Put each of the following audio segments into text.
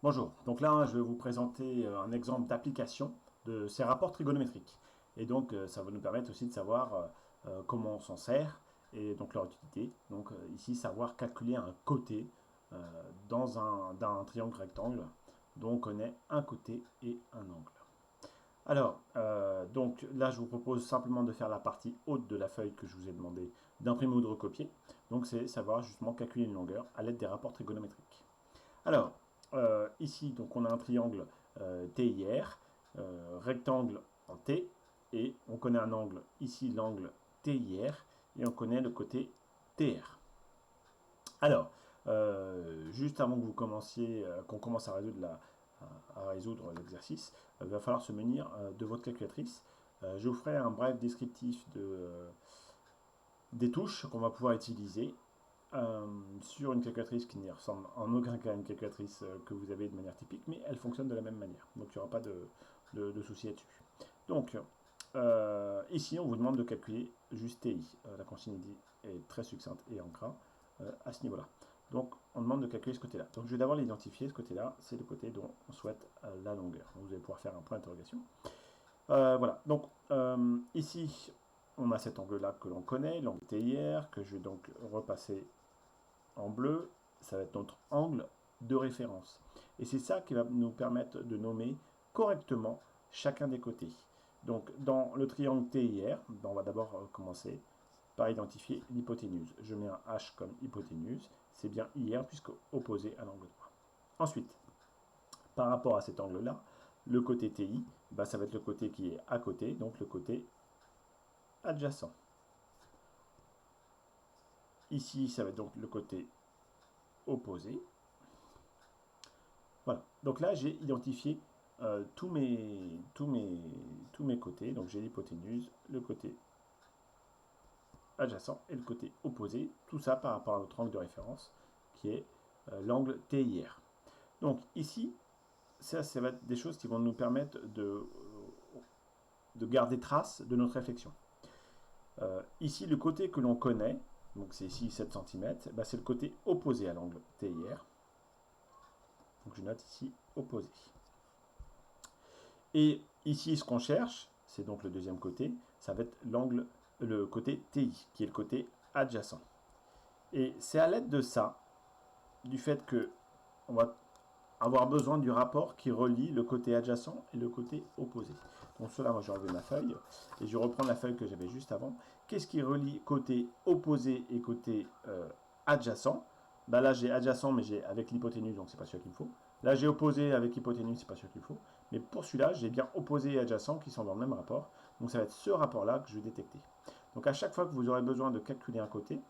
Bonjour, donc là je vais vous présenter un exemple d'application de ces rapports trigonométriques. Et donc ça va nous permettre aussi de savoir comment on s'en sert et donc leur utilité. Donc ici savoir calculer un côté dans un triangle rectangle dont on connaît un côté et un angle. Alors, donc là je vous propose simplement de faire la partie haute de la feuille que je vous ai demandé d'imprimer ou de recopier. Donc c'est savoir justement calculer une longueur à l'aide des rapports trigonométriques. Alors, ici, donc on a un triangle TIR, rectangle en T, et on connaît un angle, ici l'angle TIR, et on connaît le côté TR. Alors, juste avant que vous commenciez, qu'on commence à résoudre l'exercice, il va falloir se munir de votre calculatrice. Je vous ferai un bref descriptif des touches qu'on va pouvoir utiliser sur une calculatrice qui n'y ressemble en aucun cas à une calculatrice que vous avez de manière typique, mais elle fonctionne de la même manière. Donc il n'y aura pas de souci là-dessus. Donc ici, on vous demande de calculer juste TI. La consigne est très succincte et en gras à ce niveau-là. Donc on demande de calculer ce côté-là. Donc je vais d'abord l'identifier. Ce côté-là, c'est le côté dont on souhaite la longueur. Donc, vous allez pouvoir faire un point d'interrogation. Voilà. Donc ici, on a cet angle-là que l'on connaît, l'angle TIR, que je vais donc repasser en bleu, ça va être notre angle de référence. Et c'est ça qui va nous permettre de nommer correctement chacun des côtés. Donc dans le triangle TIR, on va d'abord commencer par identifier l'hypoténuse. Je mets un H comme hypoténuse, c'est bien IR puisque opposé à l'angle droit. Ensuite, par rapport à cet angle-là, le côté TI, ça va être le côté qui est à côté, donc le côté adjacent. Ici, ça va être donc le côté opposé. Voilà. Donc là, j'ai identifié tous mes côtés. Donc j'ai l'hypoténuse, le côté adjacent et le côté opposé. Tout ça par rapport à notre angle de référence, qui est l'angle TIR. Donc ici, ça va être des choses qui vont nous permettre de garder trace de notre réflexion. Ici, le côté que l'on connaît, donc c'est ici 7 cm, c'est le côté opposé à l'angle TIR. Donc je note ici opposé. Et ici, ce qu'on cherche, c'est donc le deuxième côté, ça va être le côté TI, qui est le côté adjacent. Et c'est à l'aide de ça, du fait que on va avoir besoin du rapport qui relie le côté adjacent et le côté opposé. Donc cela, moi j'ai enlevé ma feuille, et je reprends la feuille que j'avais juste avant. Qu'est-ce qui relie côté opposé et côté adjacent? Là j'ai adjacent, mais j'ai avec l'hypoténuse, donc c'est pas sûr qu'il me faut. Là j'ai opposé avec hypoténuse, c'est pas sûr qu'il faut. Mais pour celui-là, j'ai bien opposé et adjacent qui sont dans le même rapport. Donc ça va être ce rapport-là que je vais détecter. Donc à chaque fois que vous aurez besoin de calculer un côté,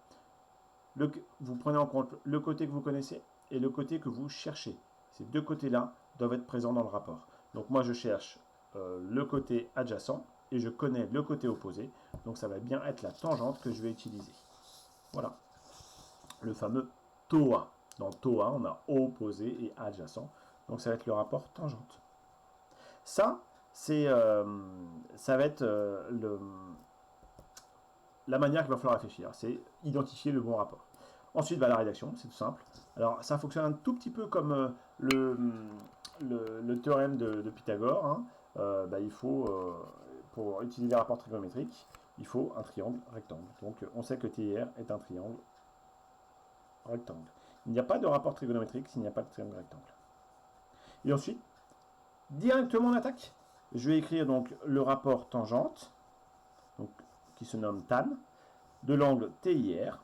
vous prenez en compte le côté que vous connaissez et le côté que vous cherchez. Ces deux côtés-là doivent être présents dans le rapport. Donc moi je cherche le côté adjacent et je connais le côté opposé. Donc ça va bien être la tangente que je vais utiliser. Voilà. Le fameux TOA. Dans TOA, on a opposé et adjacent. Donc ça va être le rapport tangente. Ça, ça va être la manière qu'il va falloir réfléchir. C'est identifier le bon rapport. Ensuite, la rédaction, c'est tout simple. Alors, ça fonctionne un tout petit peu comme le théorème de Pythagore. Hein. Il faut, pour utiliser les rapports trigonométriques, il faut un triangle rectangle. Donc, on sait que TIR est un triangle rectangle. Il n'y a pas de rapport trigonométrique s'il n'y a pas de triangle rectangle. Et ensuite, directement on attaque. Je vais écrire donc le rapport tangente, donc, qui se nomme tan, de l'angle TIR.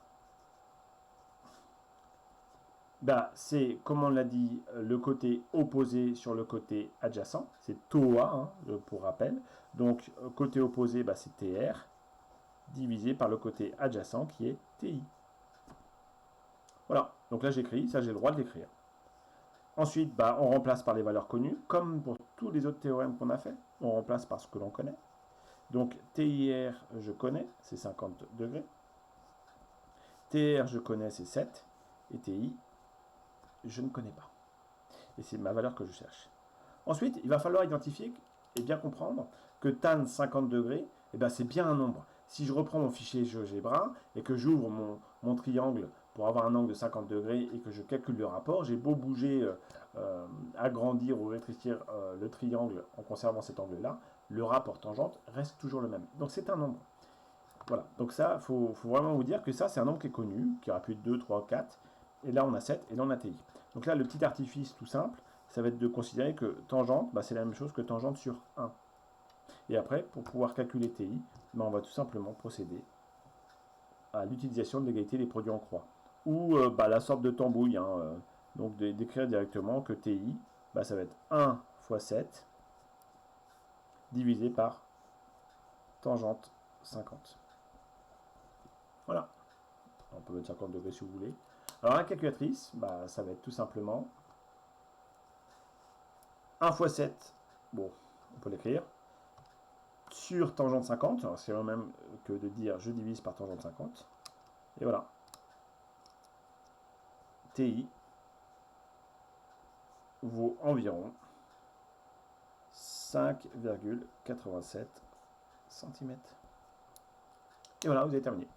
C'est, comme on l'a dit, le côté opposé sur le côté adjacent. C'est TOA, hein, pour rappel. Donc, côté opposé, c'est TR, divisé par le côté adjacent, qui est TI. Voilà. Donc là, j'écris. Ça, j'ai le droit de l'écrire. Ensuite, on remplace par les valeurs connues. Comme pour tous les autres théorèmes qu'on a fait, on remplace par ce que l'on connaît. Donc, TIR, je connais, c'est 50 degrés. TR, je connais, c'est 7. Et TI, je ne connais pas. Et c'est ma valeur que je cherche. Ensuite, il va falloir identifier et bien comprendre que tan 50 degrés, c'est bien un nombre. Si je reprends mon fichier GeoGebra et que j'ouvre mon triangle pour avoir un angle de 50 degrés et que je calcule le rapport, j'ai beau bouger agrandir ou rétrécir le triangle en conservant cet angle-là, le rapport tangente reste toujours le même. Donc c'est un nombre. Voilà, donc ça, il faut vraiment vous dire que ça, c'est un nombre qui est connu, qui aurait pu être 2, 3, 4, et là on a 7, et là on a TI. Donc là, le petit artifice tout simple, ça va être de considérer que tangente, bah, c'est la même chose que tangente sur 1. Et après, pour pouvoir calculer TI, bah, on va tout simplement procéder à l'utilisation de l'égalité des produits en croix. Ou bah, la sorte de tambouille, hein, donc d'écrire directement que TI, bah, ça va être 1 fois 7 divisé par tangente 50. Voilà. On peut mettre 50 degrés si vous voulez. Alors la calculatrice, bah, ça va être tout simplement 1 fois 7, bon, on peut l'écrire, sur tangente 50, alors c'est le même que de dire je divise par tangente 50, et voilà. TI vaut environ 5,87 cm. Et voilà, vous avez terminé.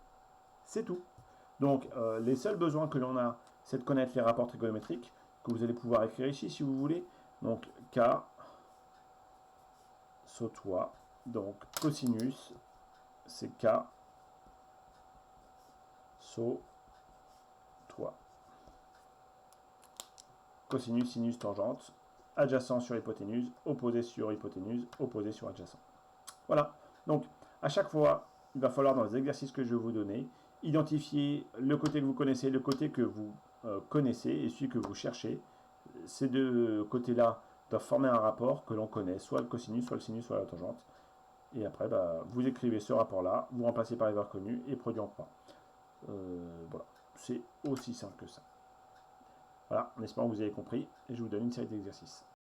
C'est tout. Donc, les seuls besoins que l'on a, c'est de connaître les rapports trigonométriques, que vous allez pouvoir écrire ici si vous voulez. Donc, K, SOTOI, donc cosinus, c'est K, SOTOI. Cosinus, sinus, tangente, adjacent sur hypoténuse, opposé sur hypoténuse, opposé sur adjacent. Voilà. Donc, à chaque fois, il va falloir, dans les exercices que je vais vous donner, identifier le côté que vous connaissez, le côté que vous connaissez et celui que vous cherchez. Ces deux côtés-là doivent former un rapport que l'on connaît, soit le cosinus, soit le sinus, soit la tangente. Et après, bah, vous écrivez ce rapport-là, vous remplacez par les valeurs connues et produit en croix. Voilà, c'est aussi simple que ça. Voilà, en espérant que vous avez compris, et je vous donne une série d'exercices.